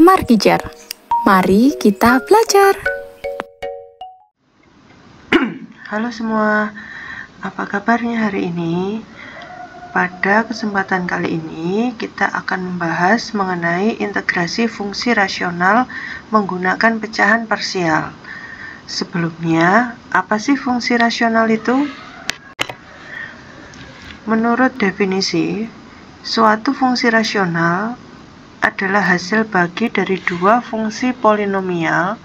Markijar. Mari kita belajar. Halo semua, apa kabarnya hari ini? Pada kesempatan kali ini kita akan membahas mengenai integrasi fungsi rasional menggunakan pecahan parsial. Sebelumnya, apa sih fungsi rasional itu? Menurut definisi, suatu fungsi rasional adalah hasil bagi dari dua fungsi polinomial.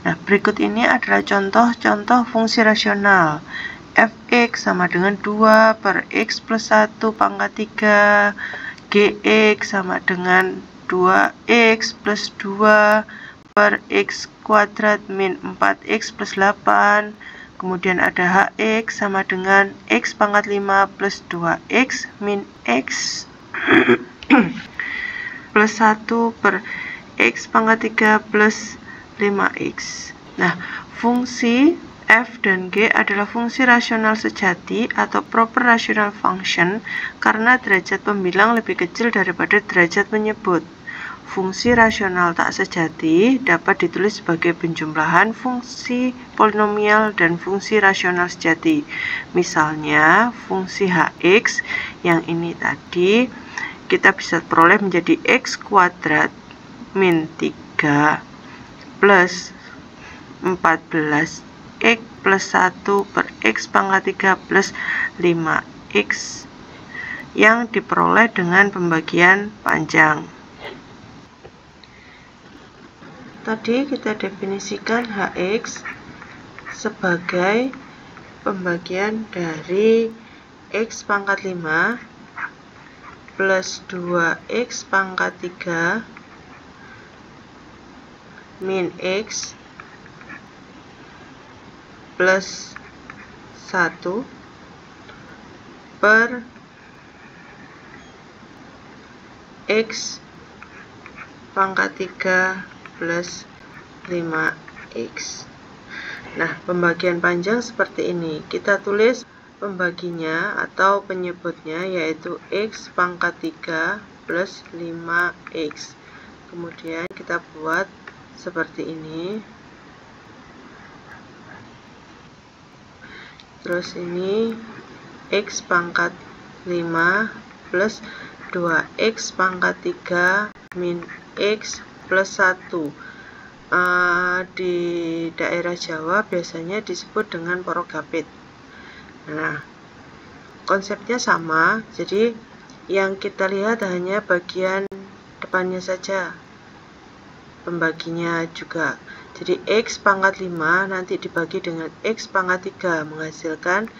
Nah, berikut ini adalah contoh-contoh fungsi rasional. Fx sama dengan 2 per x plus 1 pangkat 3. Gx sama dengan 2x plus 2 per x kuadrat min 4x plus 8. Kemudian ada hx sama dengan x pangkat 5 plus 2x min x plus 1 per x pangkat 3 plus 5x. Nah, fungsi f dan g adalah fungsi rasional sejati atau proper rational function karena derajat pembilang lebih kecil daripada derajat penyebut. Fungsi rasional tak sejati dapat ditulis sebagai penjumlahan fungsi polinomial dan fungsi rasional sejati. Misalnya, fungsi hx yang ini tadi kita bisa peroleh menjadi x kuadrat min 3 plus 14 x plus 1 per x pangkat 3 plus 5x yang diperoleh dengan pembagian panjang. Tadi kita definisikan hx sebagai pembagian dari x pangkat 5 plus 2x pangkat 3 min x plus 1 per x pangkat 3 plus 5x. Nah, pembagian panjang seperti ini. Kita tulis pembaginya atau penyebutnya yaitu x pangkat 3 plus 5x. Kemudian kita buat seperti ini. Terus ini x pangkat 5 plus 2x pangkat 3 min x plus 1. Di daerah Jawa biasanya disebut dengan porogapit. Nah, konsepnya sama, jadi yang kita lihat hanya bagian depannya saja, pembaginya juga. Jadi x pangkat 5 nanti dibagi dengan x pangkat 3 menghasilkan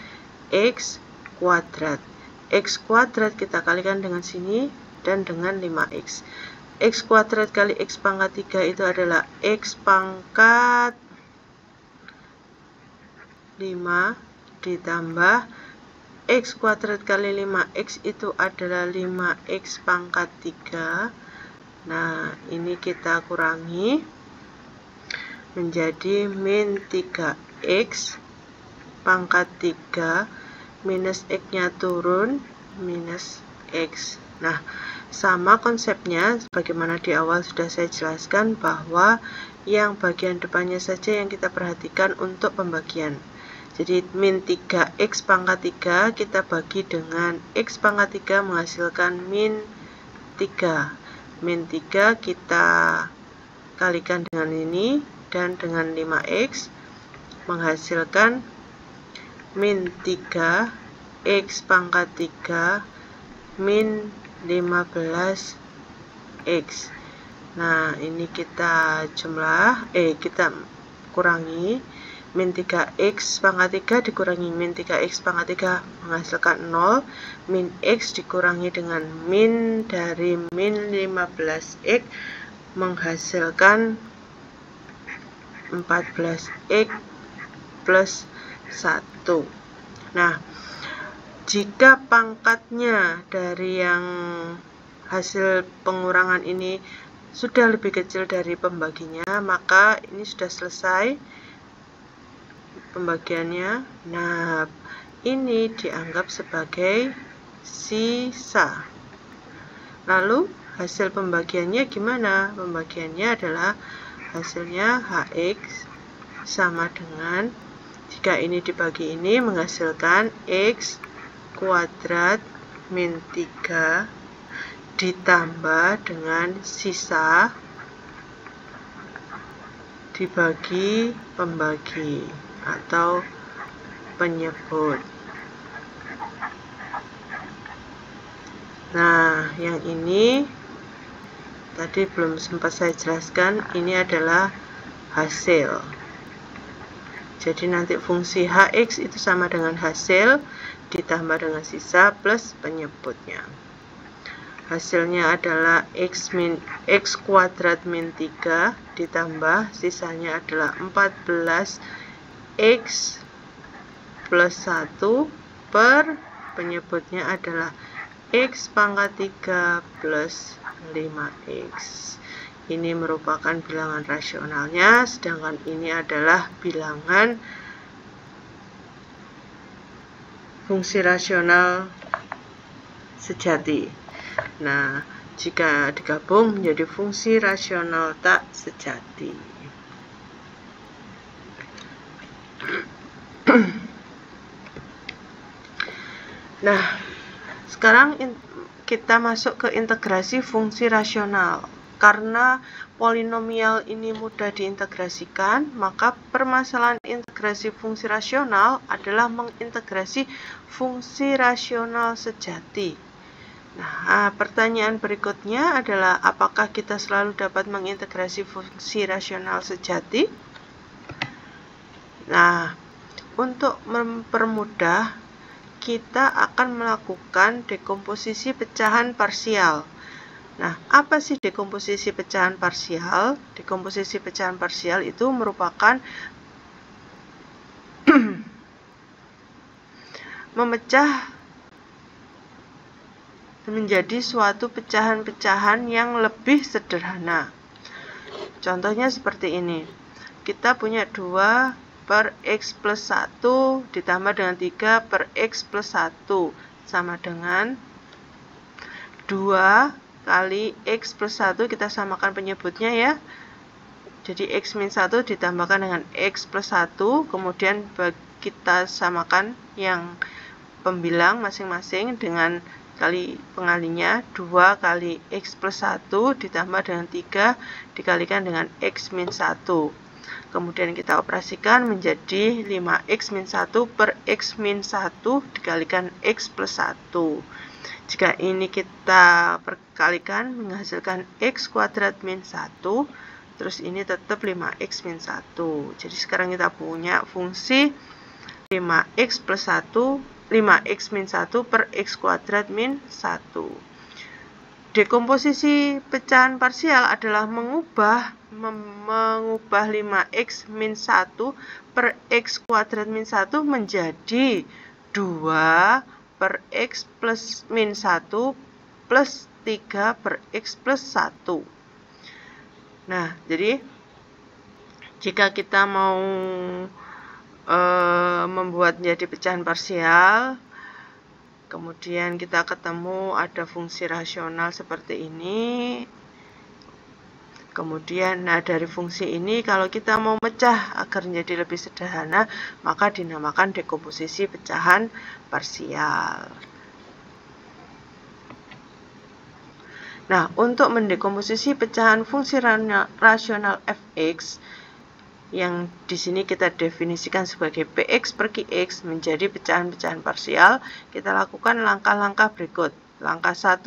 x kuadrat. X kuadrat kita kalikan dengan sini dan dengan 5x. X kuadrat kali x pangkat 3 itu adalah x pangkat 5 ditambah x kuadrat kali 5x itu adalah 5x pangkat 3. Nah, ini kita kurangi menjadi min 3x pangkat 3 minus x-nya turun minus x. Nah, sama konsepnya sebagaimana di awal sudah saya jelaskan bahwa yang bagian depannya saja yang kita perhatikan untuk pembagian. Jadi min 3x pangkat 3 kita bagi dengan x pangkat 3 menghasilkan min 3. Min 3 kita kalikan dengan ini dan dengan 5x menghasilkan min 3 x pangkat 3 min 15x. Nah, ini kita kita kurangi min 3x pangkat 3 dikurangi min 3x pangkat 3 menghasilkan 0. Min x dikurangi dengan min dari min 15x menghasilkan 14x plus 1. Nah, jika pangkatnya dari yang hasil pengurangan ini sudah lebih kecil dari pembaginya, maka ini sudah selesai pembagiannya. Nah, ini dianggap sebagai sisa. Lalu hasil pembagiannya gimana? Pembagiannya adalah hasilnya HX sama dengan, jika ini dibagi ini menghasilkan X kuadrat min 3 ditambah dengan sisa dibagi pembagi atau penyebut. Nah, yang ini tadi belum sempat saya jelaskan, ini adalah hasil. Jadi nanti fungsi HX itu sama dengan hasil ditambah dengan sisa plus penyebutnya. Hasilnya adalah X kuadrat min 3 ditambah sisanya adalah 14X plus 1 per penyebutnya adalah X pangkat 3 plus 5X. Ini merupakan bilangan rasionalnya, sedangkan ini adalah bilangan fungsi rasional sejati. Nah, jika digabung menjadi fungsi rasional tak sejati. Nah, sekarang kita masuk ke integrasi fungsi rasional. Karena polinomial ini mudah diintegrasikan, maka permasalahan integrasi fungsi rasional adalah mengintegrasi fungsi rasional sejati. Nah, pertanyaan berikutnya adalah apakah kita selalu dapat mengintegrasi fungsi rasional sejati? Nah, untuk mempermudah, kita akan melakukan dekomposisi pecahan parsial. Nah, apa sih dekomposisi pecahan parsial? Dekomposisi pecahan parsial itu merupakan memecah menjadi suatu pecahan-pecahan yang lebih sederhana. Contohnya seperti ini. Kita punya 2 per X plus 1 ditambah dengan 3 per X plus 1 sama dengan 2 kali X plus 1, kita samakan penyebutnya ya. Jadi X min 1 ditambahkan dengan X plus 1, kemudian kita samakan yang pembilang masing-masing dengan kali pengalinya, 2 kali X plus 1 ditambah dengan 3 dikalikan dengan X min 1. Kemudian kita operasikan menjadi 5X min 1 per X min 1 dikalikan X plus 1. Jika ini kita perkalikan menghasilkan X kuadrat min 1, terus ini tetap 5X min 1. Jadi sekarang kita punya fungsi 5X plus 1, 5X min 1 per X kuadrat min 1. Dekomposisi pecahan parsial adalah mengubah 5X min 1 per X kuadrat min 1 menjadi 2 per X plus min 1 plus 3 per X plus 1. Nah, jadi jika kita mau membuat menjadi pecahan parsial, kemudian kita ketemu ada fungsi rasional seperti ini. Kemudian, nah dari fungsi ini kalau kita mau mecah agar menjadi lebih sederhana, maka dinamakan dekomposisi pecahan parsial. Nah, untuk mendekomposisi pecahan fungsi rasional fx, yang di sini kita definisikan sebagai Px per Qx menjadi pecahan-pecahan parsial, kita lakukan langkah-langkah berikut. Langkah 1.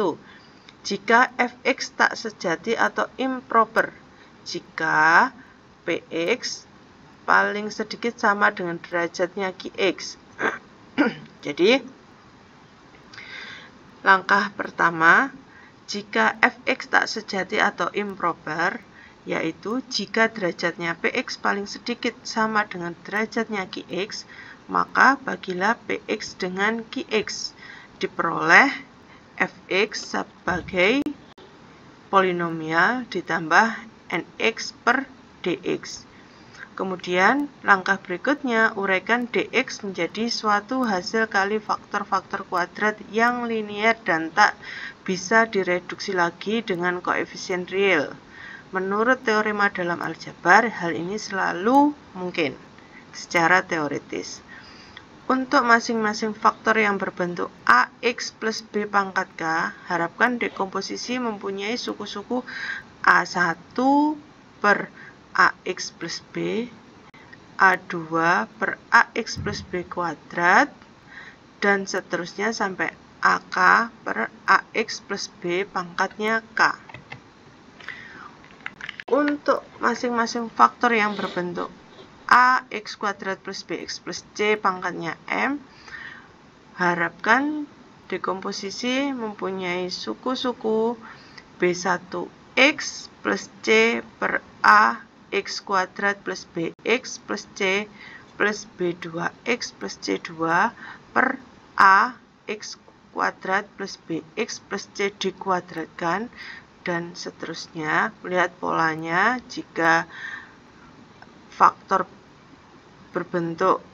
Jika fx tak sejati atau improper, jika Px paling sedikit sama dengan derajatnya Qx. Jadi, langkah pertama, jika fx tak sejati atau improper, yaitu jika derajatnya Px paling sedikit sama dengan derajatnya Qx, maka bagilah Px dengan Qx. Diperoleh fx sebagai polinomial ditambah nx per dx. Kemudian langkah berikutnya, uraikan dx menjadi suatu hasil kali faktor-faktor kuadrat yang linier dan tak bisa direduksi lagi dengan koefisien real. Menurut teorema dalam aljabar, hal ini selalu mungkin secara teoritis. Untuk masing-masing faktor yang berbentuk AX plus B pangkat K, harapkan dekomposisi mempunyai suku-suku A1 per AX plus B, A2 per AX plus B kuadrat, dan seterusnya sampai AK per AX plus B pangkatnya K. Untuk masing-masing faktor yang berbentuk AX kuadrat plus BX plus C pangkatnya M, harapkan dekomposisi mempunyai suku-suku B1X plus C per AX kuadrat plus BX plus C plus B2X plus C2 per AX kuadrat plus BX plus C dikuadratkan, dan seterusnya. Lihat polanya, jika faktor berbentuk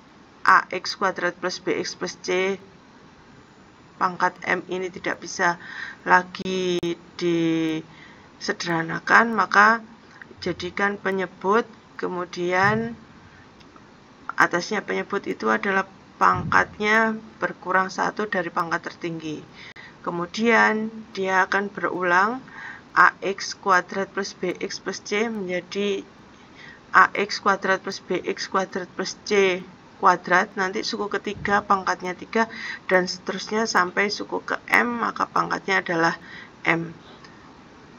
AX kuadrat plus BX plus C pangkat M ini tidak bisa lagi disederhanakan, maka jadikan penyebut, kemudian atasnya penyebut itu adalah pangkatnya berkurang 1 dari pangkat tertinggi. Kemudian dia akan berulang, AX kuadrat plus BX plus C menjadi AX kuadrat plus BX kuadrat plus C kuadrat, nanti suku ketiga pangkatnya 3, dan seterusnya sampai suku ke M, maka pangkatnya adalah M.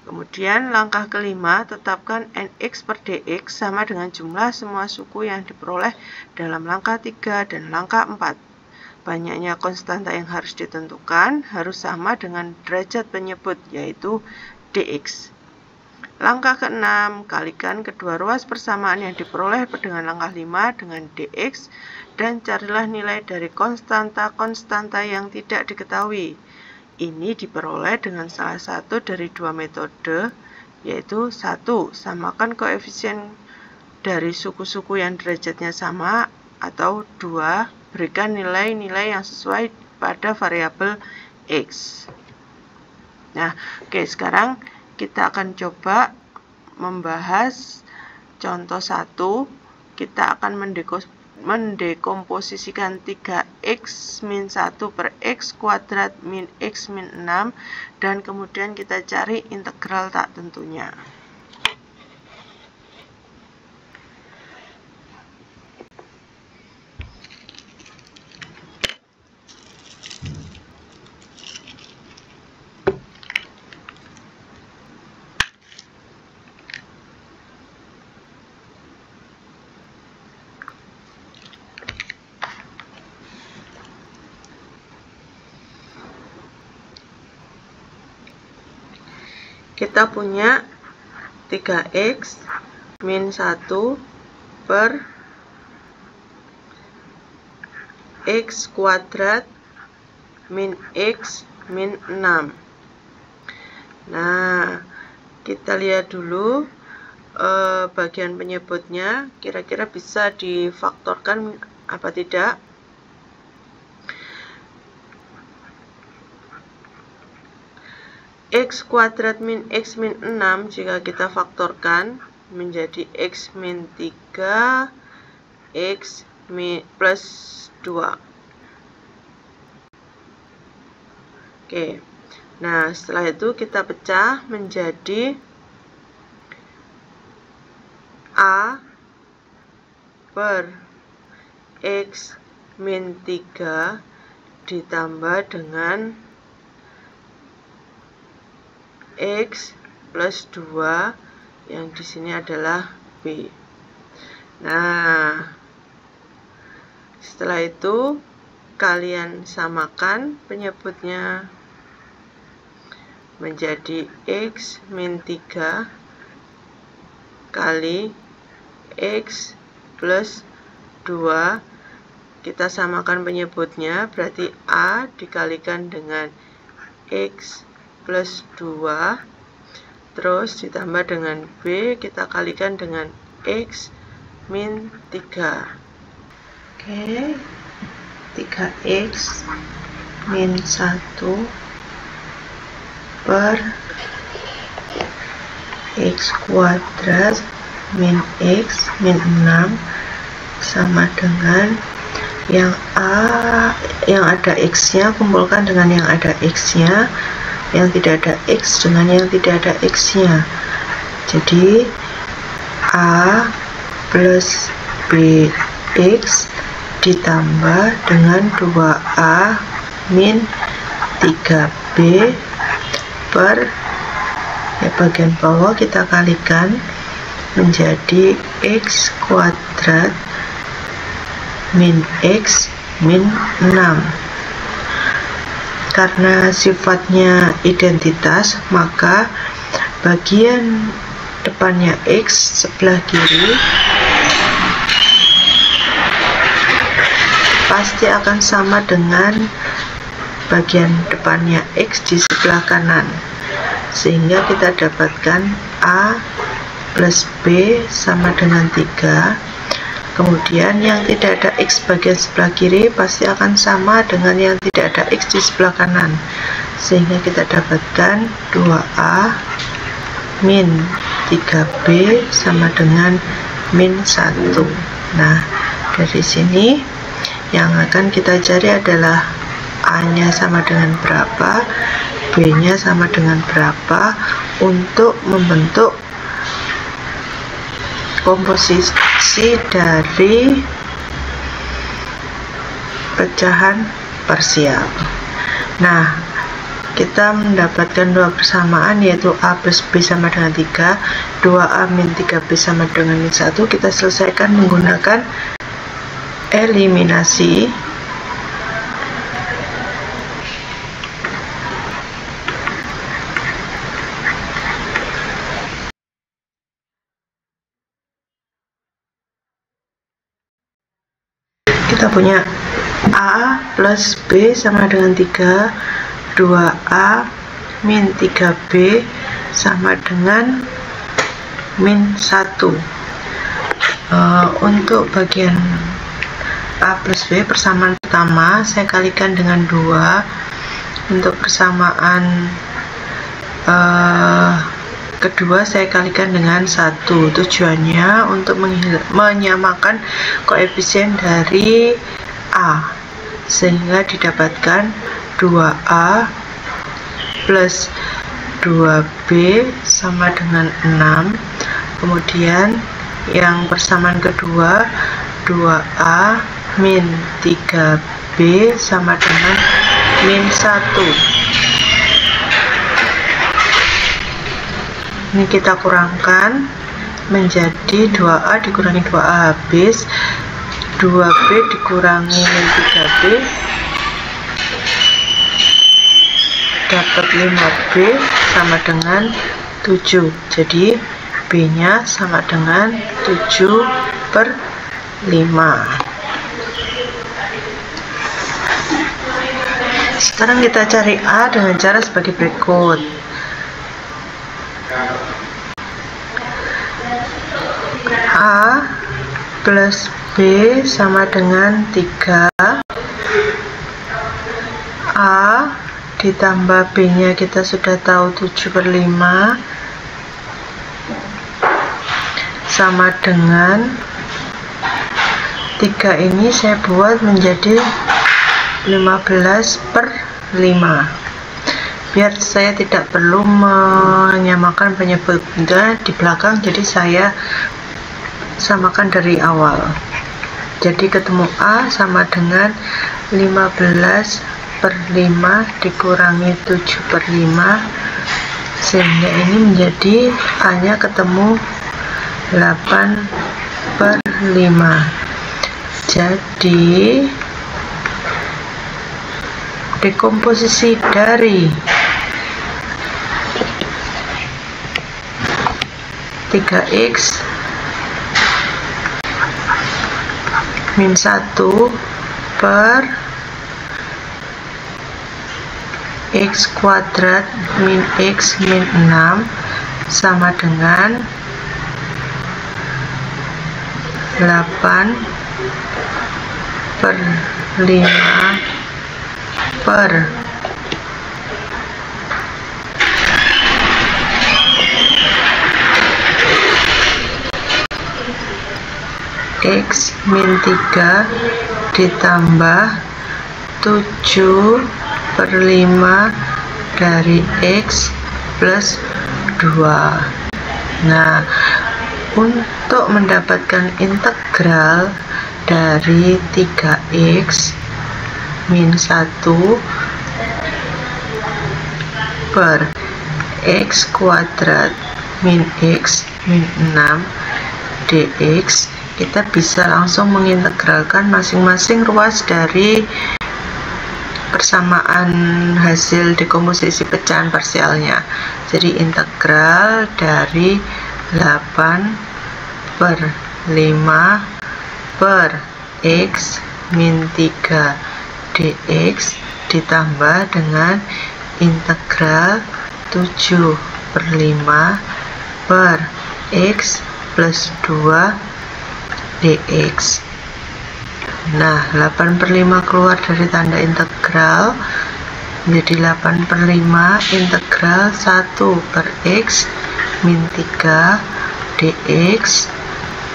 Kemudian langkah kelima, tetapkan NX per DX sama dengan jumlah semua suku yang diperoleh dalam langkah 3 dan langkah 4. Banyaknya konstanta yang harus ditentukan harus sama dengan derajat penyebut, yaitu dx. Langkah ke-6, kalikan kedua ruas persamaan yang diperoleh dengan langkah 5 dengan dx, dan carilah nilai dari konstanta-konstanta yang tidak diketahui. Ini diperoleh dengan salah satu dari dua metode, yaitu 1. Samakan koefisien dari suku-suku yang derajatnya sama, atau 2. Berikan nilai-nilai yang sesuai pada variabel X. Nah, oke, sekarang kita akan coba membahas contoh 1. Kita akan mendekomposisikan 3x min 1 per x kuadrat min x min 6, dan kemudian kita cari integral tak tentunya. Kita punya 3x min 1 per x kuadrat min x min 6. Nah, kita lihat dulu bagian penyebutnya, kira-kira bisa difaktorkan apa tidak. X kuadrat min x min 6 jika kita faktorkan menjadi x min 3 x min plus 2. Oke, nah setelah itu kita pecah menjadi A per x min 3 ditambah dengan X plus 2 yang di sini adalah B. Nah, setelah itu kalian samakan penyebutnya menjadi X min 3 kali X plus 2. Kita samakan penyebutnya, berarti A dikalikan dengan X plus 2, terus ditambah dengan B, kita kalikan dengan X min 3. Oke, 3x min 1 per x kuadrat min x min 6 sama dengan yang A yang ada x nya kumpulkan dengan yang ada x nya, yang tidak ada x dengan yang tidak ada x nya. Jadi A plus bx ditambah dengan 2a min 3b per bagian bawah kita kalikan menjadi x kuadrat min x min 6. Karena sifatnya identitas, maka bagian depannya x sebelah kiri pasti akan sama dengan bagian depannya x di sebelah kanan, sehingga kita dapatkan a plus b sama dengan 3. Kemudian yang tidak ada x bagian sebelah kiri pasti akan sama dengan yang tidak ada x di sebelah kanan, sehingga kita dapatkan 2a min 3b sama dengan min 1. Nah, dari sini yang akan kita cari adalah a nya sama dengan berapa, b nya sama dengan berapa untuk membentuk komposisi dari pecahan parsial. Nah, kita mendapatkan dua persamaan, yaitu a plus b sama dengan 3, 2a min 3b sama dengan min 1. Kita selesaikan menggunakan eliminasi. Kita punya a plus b sama dengan 3, 2a min 3b sama dengan min 1. Untuk bagian a plus b, persamaan pertama saya kalikan dengan 2. Untuk persamaan kedua saya kalikan dengan 1. Tujuannya untuk menyamakan koefisien dari a, sehingga didapatkan 2a plus 2b sama dengan 6. Kemudian yang persamaan kedua, 2a min 3b sama dengan min 1. Ini kita kurangkan menjadi 2a dikurangi 2a habis, 2b dikurangi min 3b dapat 5b sama dengan 7. Jadi b nya sama dengan 7/5. Sekarang kita cari a dengan cara sebagai berikut. A plus b sama dengan 3, a ditambah b nya kita sudah tahu 7/5 sama dengan 3. Ini saya buat menjadi 15/5 biar saya tidak perlu menyamakan penyebutnya di belakang, jadi saya samakan dari awal. Jadi ketemu a sama dengan 15/5 dikurangi 7/5, sehingga ini menjadi a nya ketemu 8/5. Jadi dekomposisi dari 3x min 1 per x kuadrat min x min 6 sama dengan 8/5 per X min 3 ditambah 7/5 dari X plus 2. Nah, untuk mendapatkan integral dari 3X min 1 per X kuadrat min X min 6 dx, kita bisa langsung mengintegralkan masing-masing ruas dari persamaan hasil dekomposisi pecahan parsialnya. Jadi integral dari 8/5 per X min 3 dx ditambah dengan integral 7/5 per X plus 2 dx. Nah, 8/5 keluar dari tanda integral menjadi 8/5 integral 1 per X min 3 dx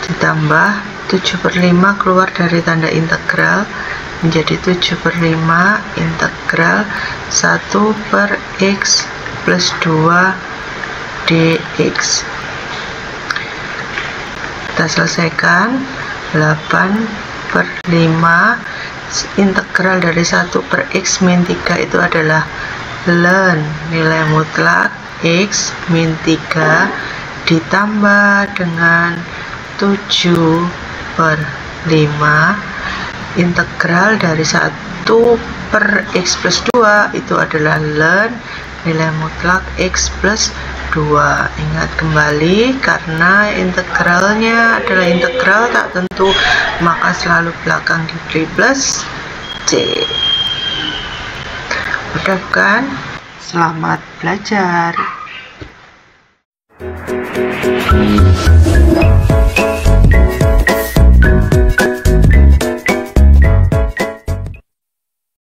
ditambah 7/5 keluar dari tanda integral menjadi 7/5 integral 1 per X plus 2 dx. Kita selesaikan. 8/5 integral dari 1 per X min 3 itu adalah ln nilai mutlak X min 3 ditambah dengan 7/5 integral dari 1 per X plus 2 itu adalah ln nilai mutlak X plus 2. Ingat kembali, karena integralnya adalah integral tak tentu, maka selalu belakang diberi plus C. Mudah bukan? Selamat belajar.